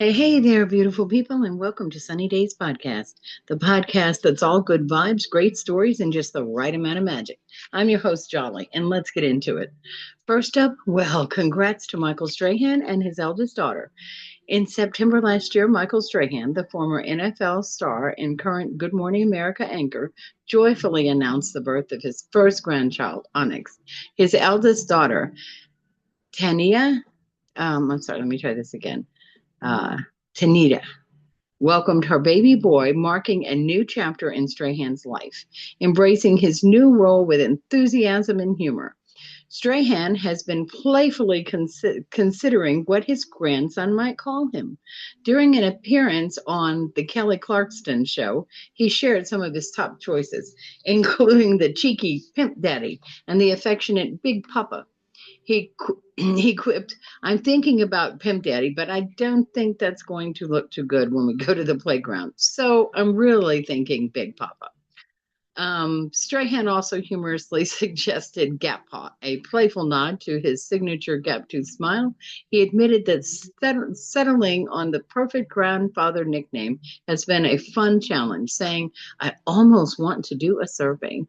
Hey there, beautiful people, and welcome to Sunny Daze Podcast, the podcast that's all good vibes, great stories, and just the right amount of magic. I'm your host, Jolly, and let's get into it. First up, well, congrats to Michael Strahan and his eldest daughter. In September last year, Michael Strahan, the former NFL star and current Good Morning America anchor, joyfully announced the birth of his first grandchild, Onyx. His eldest daughter, Tania, I'm sorry, let me try this again. Uh, Tanita welcomed her baby boy, marking a new chapter in Strahan's life, embracing his new role with enthusiasm and humor. Strahan has been playfully considering what his grandson might call him. During an appearance on the Kelly Clarkson show, he shared some of his top choices, including the cheeky Pimp Daddy and the affectionate Big Papa. He he quipped, "I'm thinking about Pimp Daddy, but I don't think that's going to look too good when we go to the playground. So I'm really thinking Big Papa." Strahan also humorously suggested Gap Paw, a playful nod to his signature gap tooth smile. He admitted that settling on the perfect grandfather nickname has been a fun challenge, saying, "I almost want to do a survey."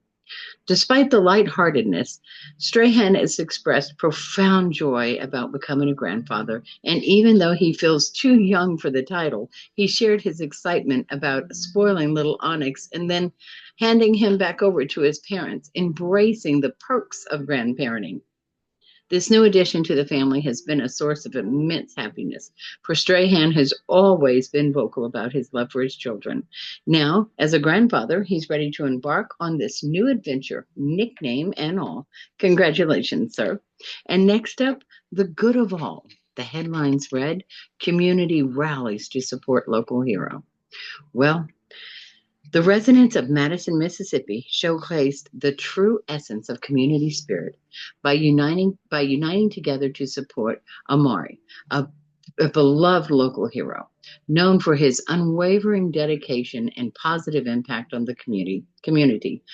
Despite the lightheartedness, Strahan has expressed profound joy about becoming a grandfather, and even though he feels too young for the title, he shared his excitement about spoiling little Onyx and then handing him back over to his parents, embracing the perks of grandparenting. This new addition to the family has been a source of immense happiness, for Strahan has always been vocal about his love for his children. Now, as a grandfather, he's ready to embark on this new adventure, nickname and all. Congratulations, sir. And next up, the good of all. The headlines read, "Community rallies to support local hero." Well, the residents of Madison, Mississippi showcased the true essence of community spirit by uniting together to support Amari, a beloved local hero, known for his unwavering dedication and positive impact on the community.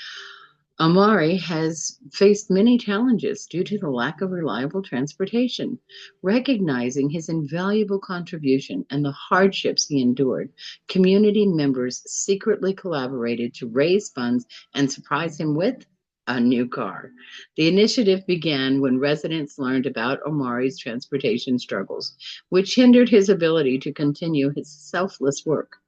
Amari has faced many challenges due to the lack of reliable transportation. Recognizing his invaluable contribution and the hardships he endured, community members secretly collaborated to raise funds and surprise him with a new car. The initiative began when residents learned about Omari's transportation struggles, which hindered his ability to continue his selfless work.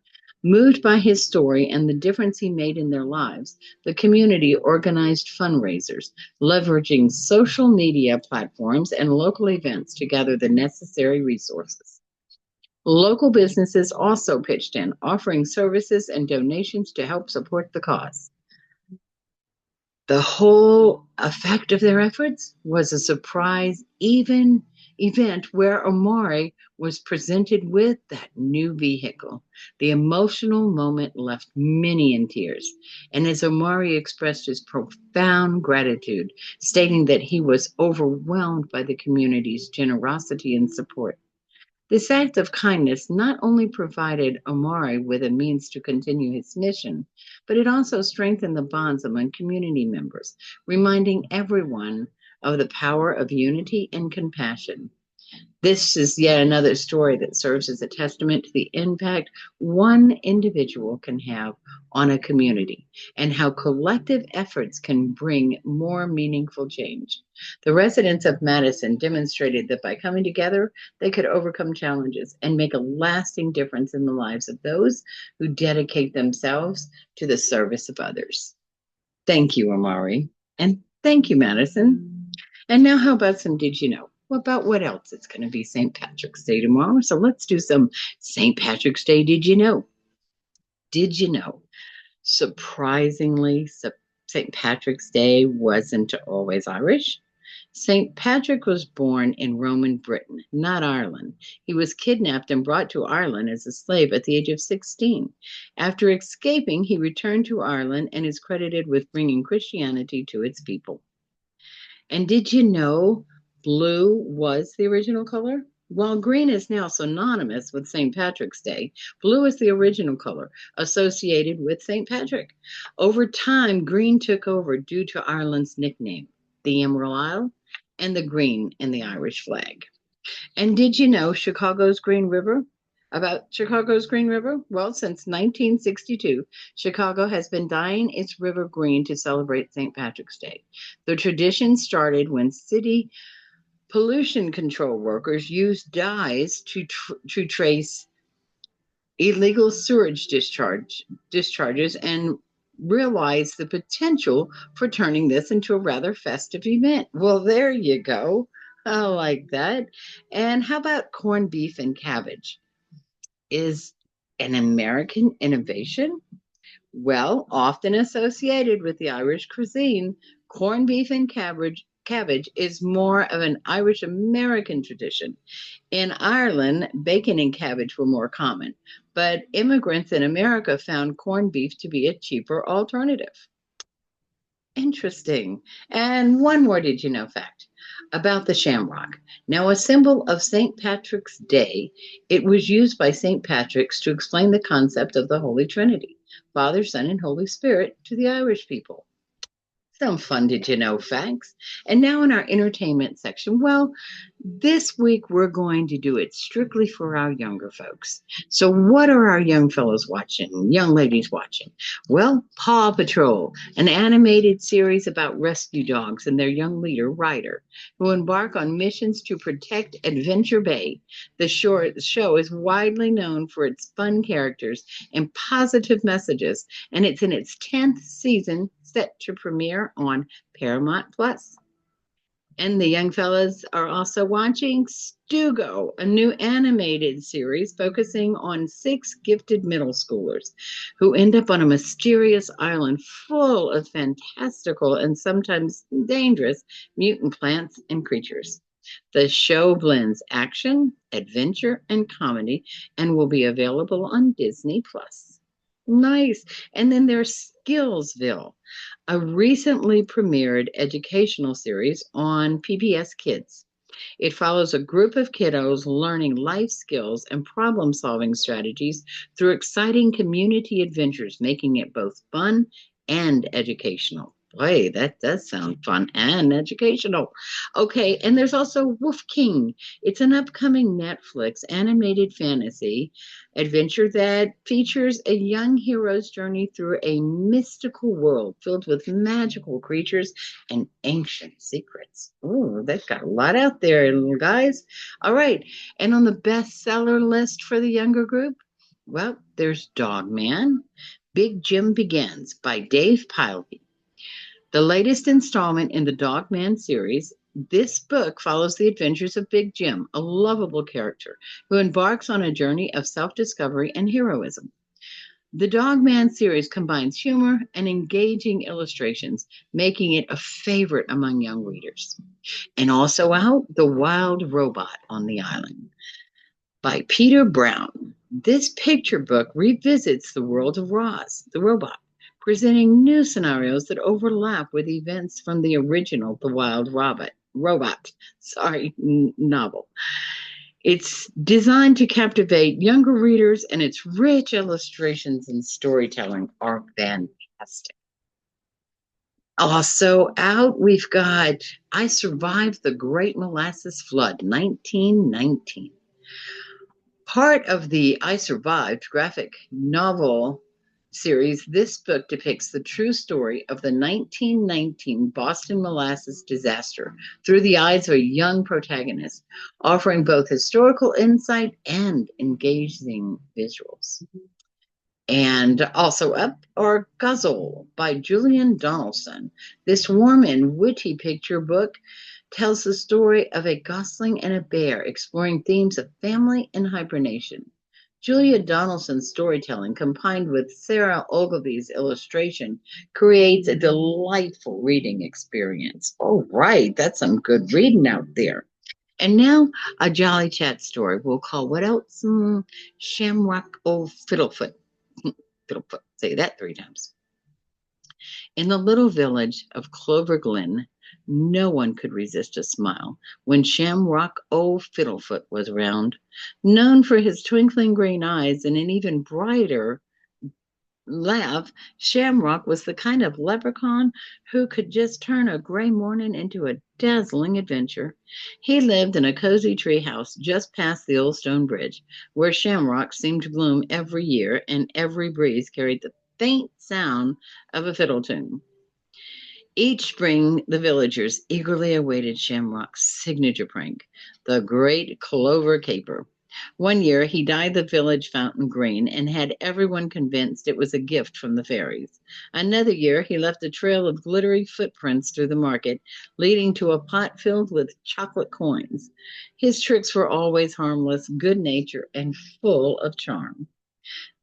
Moved by his story and the difference he made in their lives, the community organized fundraisers, leveraging social media platforms and local events to gather the necessary resources. Local businesses also pitched in, offering services and donations to help support the cause. The whole effect of their efforts was a surprise even event where Omari was presented with that new vehicle. The emotional moment left many in tears, and as Omari expressed his profound gratitude, stating that he was overwhelmed by the community's generosity and support. This act of kindness not only provided Omari with a means to continue his mission, but it also strengthened the bonds among community members, reminding everyone of the power of unity and compassion. This is yet another story that serves as a testament to the impact one individual can have on a community and how collective efforts can bring more meaningful change. The residents of Madison demonstrated that by coming together, they could overcome challenges and make a lasting difference in the lives of those who dedicate themselves to the service of others. Thank you, Amari. And thank you, Madison. And now, how about some Did You Know? Well, about what else? It's going to be St. Patrick's Day tomorrow. So let's do some St. Patrick's Day Did You Know? Did you know? Surprisingly, St. Patrick's Day wasn't always Irish. St. Patrick was born in Roman Britain, not Ireland. He was kidnapped and brought to Ireland as a slave at the age of 16. After escaping, he returned to Ireland and is credited with bringing Christianity to its people. And did you know blue was the original color? While green is now synonymous with St. Patrick's Day, blue is the original color associated with St. Patrick. Over time, green took over due to Ireland's nickname, the Emerald Isle, and the green in the Irish flag. And did you know Chicago's Green River About Chicago's Green River? Well, since 1962, Chicago has been dyeing its river green to celebrate St. Patrick's Day. The tradition started when city pollution control workers used dyes to trace illegal discharges and realized the potential for turning this into a rather festive event. Well, there you go. I like that. And how about corned beef and cabbage? Is an American innovation? Well, often associated with the Irish cuisine, corned beef and cabbage is more of an Irish American tradition. In Ireland, bacon and cabbage were more common, but immigrants in America found corned beef to be a cheaper alternative. Interesting. And one more did you know fact about the shamrock. Now, a symbol of St. Patrick's Day, it was used by St. Patrick's to explain the concept of the Holy Trinity, Father, Son, and Holy Spirit to the Irish people. Some fun did you know facts. And now in our entertainment section, well, this week we're going to do it strictly for our younger folks. So what are our young fellows watching, young ladies watching? Well, Paw Patrol, an animated series about rescue dogs and their young leader, Ryder, who embark on missions to protect Adventure Bay. The show is widely known for its fun characters and positive messages, and it's in its 10th season, set to premiere on Paramount Plus. And the young fellas are also watching Stugo, a new animated series focusing on 6 gifted middle schoolers who end up on a mysterious island full of fantastical and sometimes dangerous mutant plants and creatures. The show blends action, adventure, and comedy and will be available on Disney Plus. Nice. And then there's Skillsville, a recently premiered educational series on PBS Kids. It follows a group of kiddos learning life skills and problem solving strategies through exciting community adventures, making it both fun and educational. Boy, that does sound fun and educational. Okay, and there's also Wolf King. It's an upcoming Netflix animated fantasy adventure that features a young hero's journey through a mystical world filled with magical creatures and ancient secrets. Oh, they've got a lot out there, little guys. All right, and on the bestseller list for the younger group, well, there's Dog Man. Big Jim Begins by Dave Piley. The latest installment in the Dog Man series, this book follows the adventures of Big Jim, a lovable character who embarks on a journey of self-discovery and heroism. The Dog Man series combines humor and engaging illustrations, making it a favorite among young readers. And also out, The Wild Robot on the Island by Peter Brown. This picture book revisits the world of Roz, the robot, presenting new scenarios that overlap with events from the original The Wild Robot novel. It's designed to captivate younger readers, and its rich illustrations and storytelling are fantastic. Also out, we've got I Survived the Great Molasses Flood, 1919. Part of the I Survived graphic novel series, this book depicts the true story of the 1919 Boston molasses disaster through the eyes of a young protagonist, offering both historical insight and engaging visuals. And also up are Guzzle by Julian Donaldson. This warm and witty picture book tells the story of a gosling and a bear exploring themes of family and hibernation. Julia Donaldson's storytelling, combined with Sarah Ogilvy's illustration, creates a delightful reading experience. All right, that's some good reading out there. And now, a jolly chat story we'll call what else? Shamrock Old Fiddlefoot. Fiddlefoot, say that 3 times. In the little village of Clover Glen, no one could resist a smile when Shamrock Old Fiddlefoot was around. Known for his twinkling green eyes and an even brighter laugh, Shamrock was the kind of leprechaun who could just turn a gray morning into a dazzling adventure. He lived in a cozy tree house just past the old stone bridge, where shamrocks seemed to bloom every year, and every breeze carried the faint sound of a fiddle tune. Each spring, the villagers eagerly awaited Shamrock's signature prank, the great clover caper. One year, he dyed the village fountain green and had everyone convinced it was a gift from the fairies. Another year, he left a trail of glittery footprints through the market, leading to a pot filled with chocolate coins. His tricks were always harmless, good natured, and full of charm.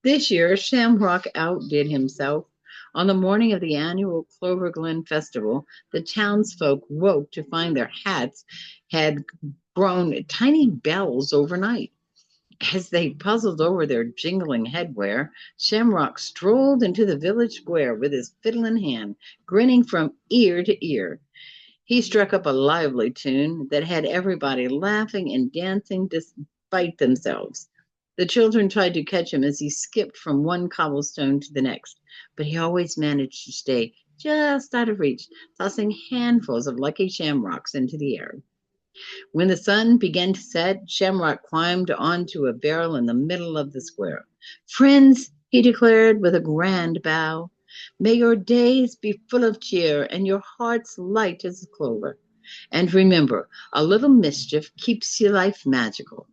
This year, Shamrock outdid himself. On the morning of the annual Clover Glen Festival, the townsfolk woke to find their hats had grown tiny bells overnight. As they puzzled over their jingling headwear, Shamrock strolled into the village square with his fiddle in hand, grinning from ear to ear. He struck up a lively tune that had everybody laughing and dancing despite themselves. The children tried to catch him as he skipped from one cobblestone to the next, but he always managed to stay just out of reach, tossing handfuls of lucky shamrocks into the air. When the sun began to set, Shamrock climbed onto a barrel in the middle of the square. Friends, he declared with a grand bow, may your days be full of cheer and your hearts light as a clover. And remember, a little mischief keeps your life magical.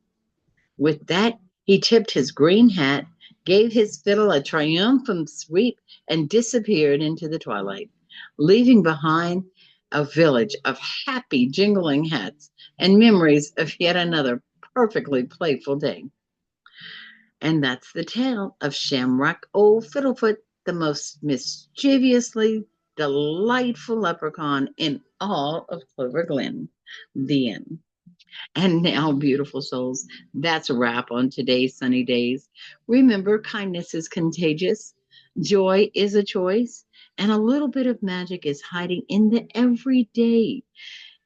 With that, he tipped his green hat, gave his fiddle a triumphant sweep, and disappeared into the twilight, leaving behind a village of happy jingling hats and memories of yet another perfectly playful day. And that's the tale of Shamrock Old Fiddlefoot, the most mischievously delightful leprechaun in all of Clover Glen. The end. And now, beautiful souls, that's a wrap on today's Sunny Days. Remember, kindness is contagious, joy is a choice, and a little bit of magic is hiding in the everyday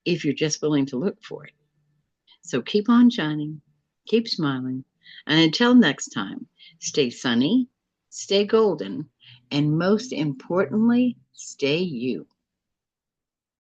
if you're just willing to look for it. So keep on shining, keep smiling, and until next time, stay sunny, stay golden, and most importantly, stay you.